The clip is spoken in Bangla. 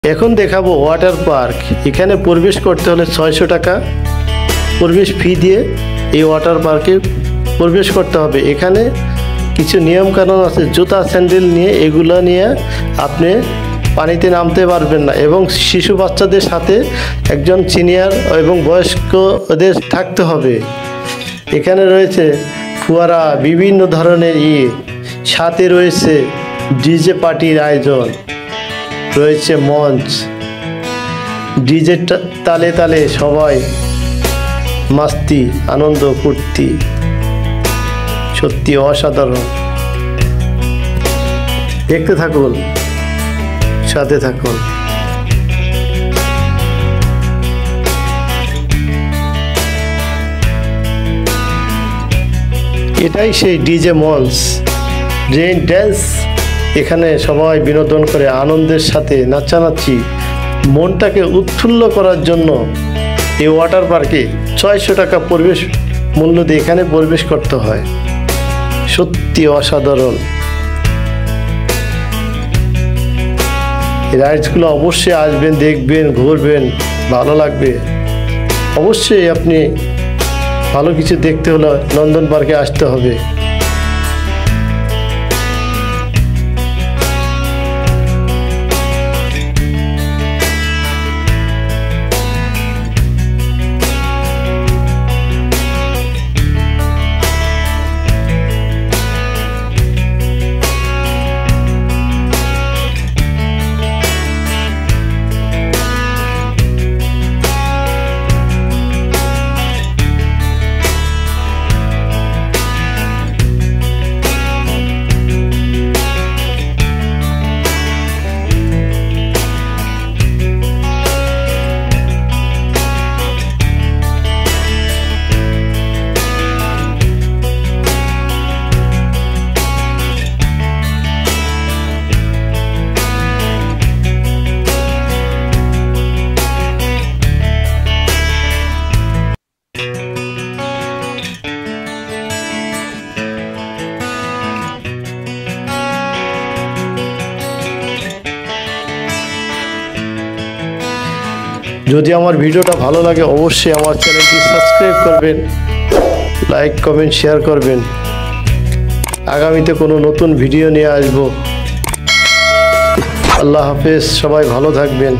এখন দেখাবো ওয়াটার পার্ক। এখানে প্রবেশ করতে হলে 600 টাকা প্রবেশ ফি দিয়ে এই ওয়াটার পার্কে প্রবেশ করতে হবে। এখানে কিছু নিয়মকানুন আছে, জুতা স্যান্ডেল নিয়ে এগুলো নিয়ে আপনি পানিতে নামতে পারবেন না, এবং শিশু বাচ্চাদের সাথে একজন সিনিয়র এবং বয়স্কদের থাকতে হবে। এখানে রয়েছে ফুয়ারা, বিভিন্ন ধরনের সাথে রয়েছে ডিজে পার্টির আয়োজন, রয়েছে মঞ্চ, ডিজে তালে তালে সবাই মাস্তি আনন্দ ফুর্তি, সত্যি অসাধারণ। দেখতে থাকুন, সাথে থাকুন। এটাই সেই ডিজে মঞ্চ, রেইন ড্যান্স। এখানে সবাই বিনোদন করে আনন্দের সাথে নাচানাচি, মনটাকে উৎফুল্ল করার জন্য এই ওয়াটার পার্কে 600 টাকা প্রবেশ মূল্য দিয়ে এখানে প্রবেশ করতে হয়। সত্যি অসাধারণ। এই রাইডসগুলো অবশ্যই আসবেন, দেখবেন, ঘুরবেন, ভালো লাগবে। অবশ্যই আপনি ভালো কিছু দেখতে হলে নন্দন পার্কে আসতে হবে। যদি আমার ভিডিওটা ভালো লাগে অবশ্যই আমার চ্যানেলটি সাবস্ক্রাইব করবেন, লাইক কমেন্ট শেয়ার করবেন। আগামীতে কোনো নতুন ভিডিও নিয়ে আসব। আল্লাহ হাফেজ, সবাই ভালো থাকবেন।